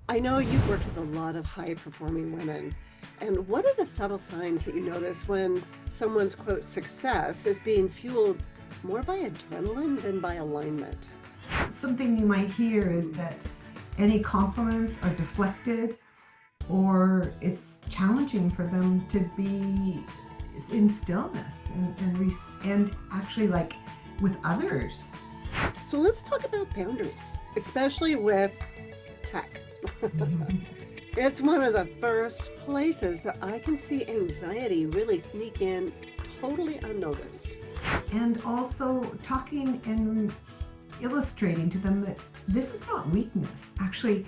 I know you've worked with a lot of high performing women. And what are the subtle signs that you notice when someone's quote success is being fueled more by adrenaline than by alignment? Something you might hear is Mm. that any compliments are deflected, or it's challenging for them to be in stillness and actually like with others. So let's talk about boundaries, especially with tech. It's one of the first places that I can see anxiety really sneak in totally unnoticed. And also talking and illustrating to them that this is not weakness. Actually,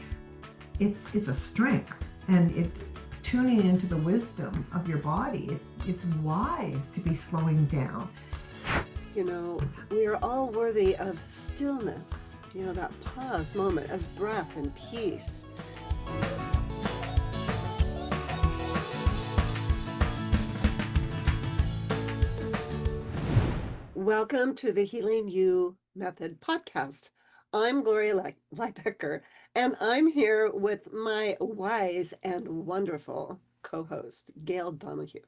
it's a strength, and it's tuning into the wisdom of your body. It's wise to be slowing down. You know, we are all worthy of stillness, that pause moment of breath and peace. Welcome to the Healing You Method podcast. I'm Gloria Lybecker, and I'm here with my wise and wonderful co host, Gail Donahue.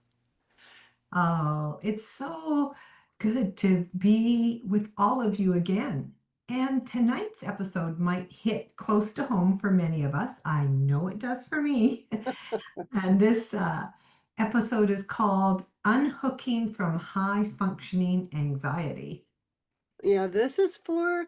Oh, it's so good to be with all of you again. And tonight's episode might hit close to home for many of us. I know it does for me. And this episode is called Unhooking from High Functioning Anxiety. Yeah, this is for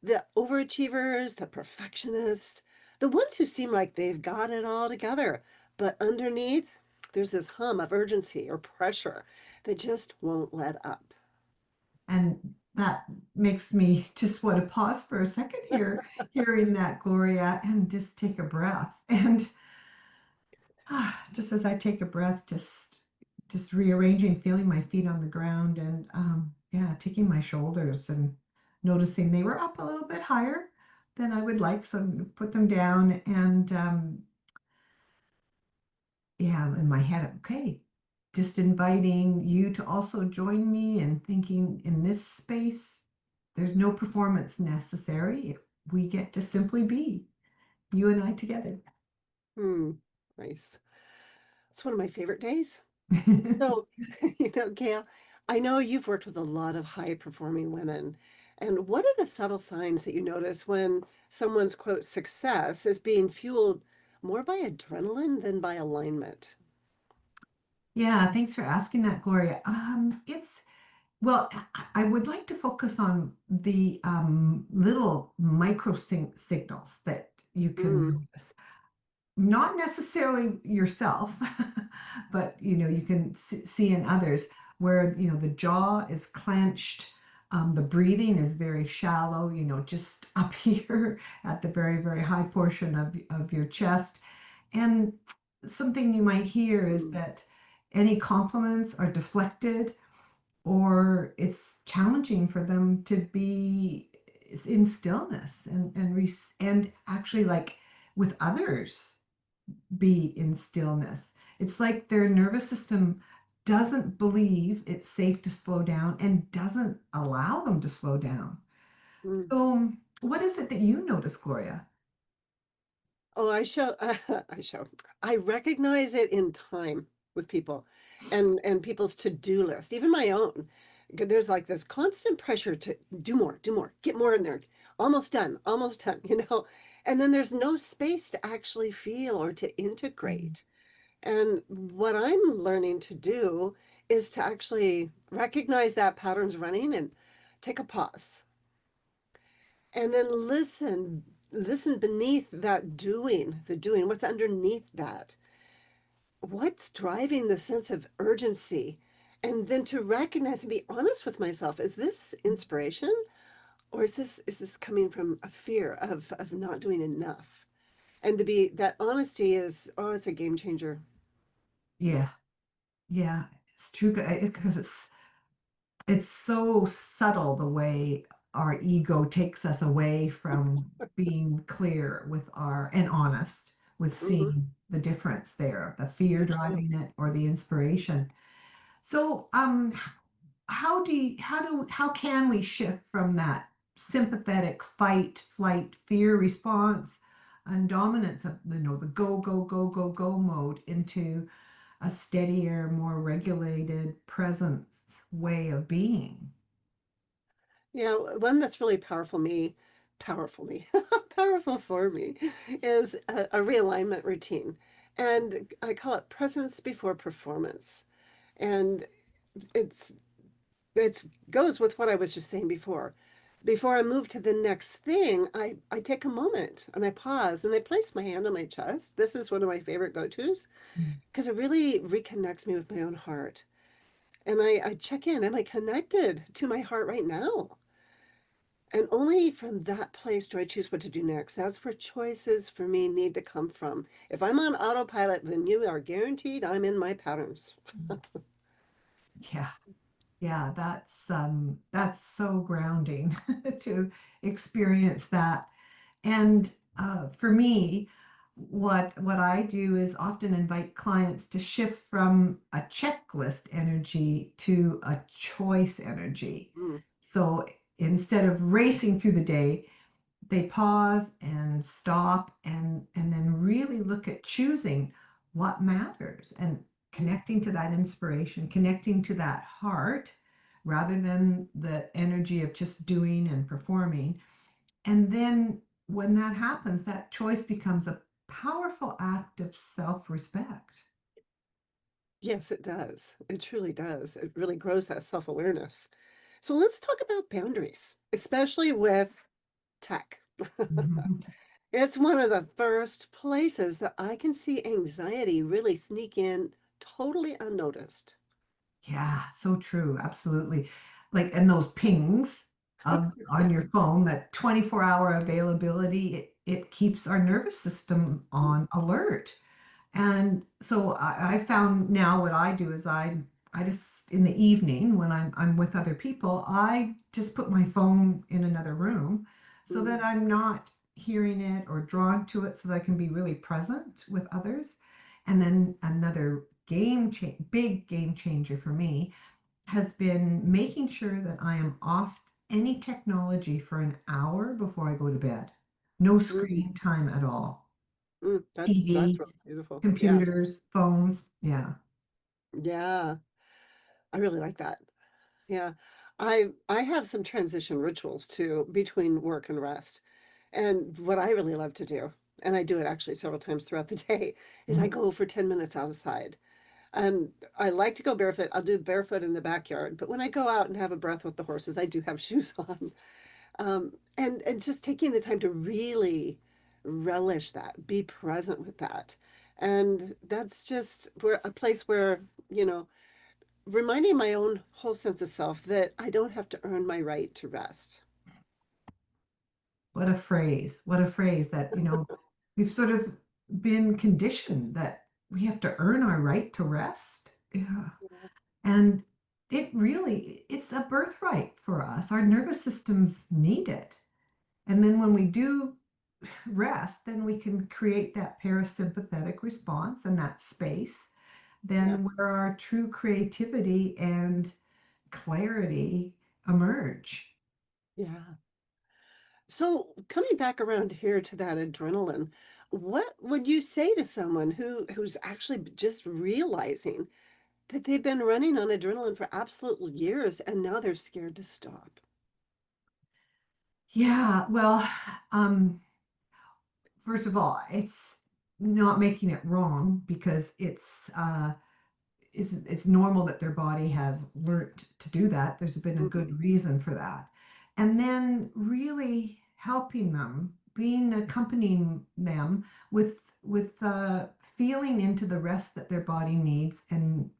the overachievers, the perfectionists, the ones who seem like they've got it all together. But underneath, there's this hum of urgency or pressure that just won't let up. And that makes me just want to pause for a second here, hearing that, Gloria, and just take a breath. And just as I take a breath, just rearranging, feeling my feet on the ground, and yeah, taking my shoulders and noticing they were up a little bit higher than I would like, so put them down, and yeah, in my head, okay, just inviting you to also join me and thinking in this space, there's no performance necessary. We get to simply be, you and I together. Hmm, nice. It's one of my favorite days. So, Gail, I know you've worked with a lot of high performing women. And what are the subtle signs that you notice when someone's quote success is being fueled more by adrenaline than by alignment? Yeah, thanks for asking that, Gloria. Well, I would like to focus on the little micro signals that you can Mm, notice. Not necessarily yourself, but you can see in others where the jaw is clenched, the breathing is very shallow, just up here at the very, very high portion of your chest. And something you might hear is mm, that any compliments are deflected, or it's challenging for them to be in stillness and actually like with others be in stillness. It's like their nervous system doesn't believe it's safe to slow down and doesn't allow them to slow down. mm. So, what is it that you notice, Gloria? Oh, I recognize it in time with people and people's to-do list, even my own. There's like this constant pressure to do more, get more in there. Almost done, And then there's no space to actually feel or to integrate. And what I'm learning to do is to actually recognize that pattern's running and take a pause and then listen beneath that the doing, what's underneath that, what's driving the sense of urgency, and then to recognize and be honest with myself, is this inspiration, or is this coming from a fear of not doing enough? And to be that honesty is, oh, it's a game changer. Yeah, yeah, it's true because it's so subtle the way our ego takes us away from being clear with our and honest with Hmm. seeing the difference there, the fear That's right. driving it or the inspiration. So, how can we shift from that sympathetic fight, flight, fear response and dominance of the go, go, go, go, go mode into a steadier, more regulated presence way of being. Yeah, one that's really powerful me, powerful for me is a realignment routine. And I call it presence before performance. And it's it's goes with what I was just saying before. Before I move to the next thing, I take a moment and I pause and I place my hand on my chest. This is one of my favorite go-tos because it really reconnects me with my own heart. And I check in, am I connected to my heart right now? And only from that place do I choose what to do next. That's where choices for me need to come from. If I'm on autopilot, then you are guaranteed I'm in my patterns. Yeah. Yeah, that's so grounding to experience that. And for me, what I do is often invite clients to shift from a checklist energy to a choice energy. Mm, So instead of racing through the day, they pause and stop and then really look at choosing what matters and connecting to that inspiration, connecting to that heart rather than the energy of just doing and performing. And then when that happens, that choice becomes a powerful act of self-respect. yes, it does. It truly does. It really grows that self-awareness. So let's talk about boundaries, especially with tech. It's one of the first places that I can see anxiety really sneak in totally unnoticed. Yeah, so true. Absolutely. Like, and those pings of on your phone, that 24-hour availability, it keeps our nervous system on alert. And so I found now what I do is I just in the evening when I'm with other people, I just put my phone in another room so that Mm, I'm not hearing it or drawn to it so that I can be really present with others. And then another big game changer for me has been making sure that I am off any technology for an hour before I go to bed. No mm, screen time at all. that's TV, really beautiful. Yeah. computers, phones. Yeah. Yeah. I really like that. Yeah. I have some transition rituals too between work and rest. And what I really love to do, and I do it actually several times throughout the day, is I Mhm. go for 10 minutes outside. And I like to go barefoot. I'll do barefoot in the backyard, but when I go out and have a breath with the horses, I do have shoes on. And just taking the time to really relish that, be present with that. And that's just where a place where, you know, reminding my own whole sense of self that I don't have to earn my right to rest. What a phrase. What a phrase that, we've sort of been conditioned that we have to earn our right to rest. Yeah. And it's a birthright for us. Our nervous systems need it. And then when we do rest, then we can create that parasympathetic response and that space, Yeah. then where our true creativity and clarity emerge. Yeah. So coming back around here to that adrenaline, what would you say to someone who's actually just realizing that they've been running on adrenaline for absolute years and now they're scared to stop? Yeah, well, um, first of all, it's not making it wrong because it's normal that their body has learned to do that. There's been a Mhm. good reason for that. And then really helping them, being accompanying them with feeling into the rest that their body needs and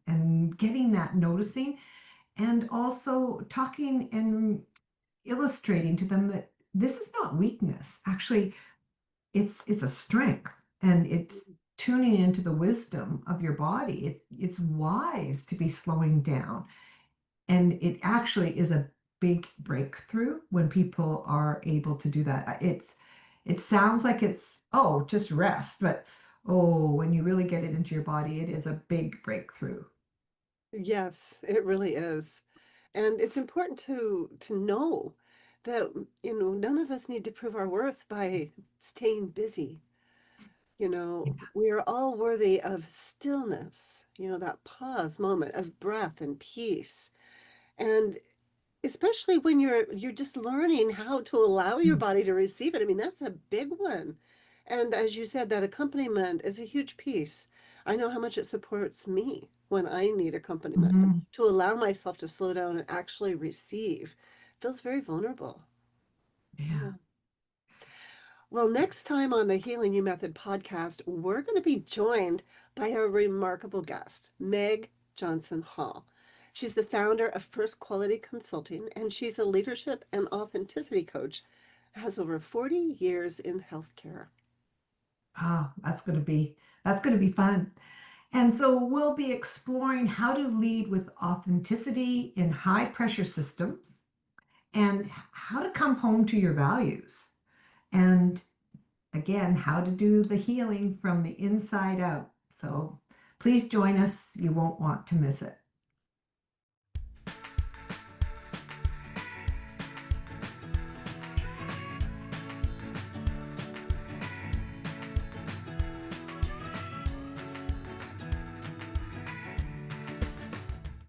getting that noticing and also talking and illustrating to them that this is not weakness. Actually, it's a strength and it's tuning into the wisdom of your body. It's wise to be slowing down. And it actually is a big breakthrough when people are able to do that. It sounds like it's, oh, just rest, but oh, when you really get it into your body, it is a big breakthrough. Yes, it really is. And it's important to know that, none of us need to prove our worth by staying busy. We are all worthy of stillness, that pause moment of breath and peace. And especially when you're just learning how to allow your Mm. body to receive it. I mean, that's a big one. And as you said, that accompaniment is a huge piece. I know how much it supports me when I need accompaniment Mhm. to allow myself to slow down and actually receive. Feels very vulnerable. Yeah. Yeah. Well, next time on the Healing You Method podcast, we're going to be joined by a remarkable guest, Meg Johnson Hall. She's the founder of First Quality Consulting, and she's a leadership and authenticity coach, has over 40 years in healthcare. Oh, that's going to be fun. And so we'll be exploring how to lead with authenticity in high pressure systems and how to come home to your values. And again, how to do the healing from the inside out. So please join us. You won't want to miss it.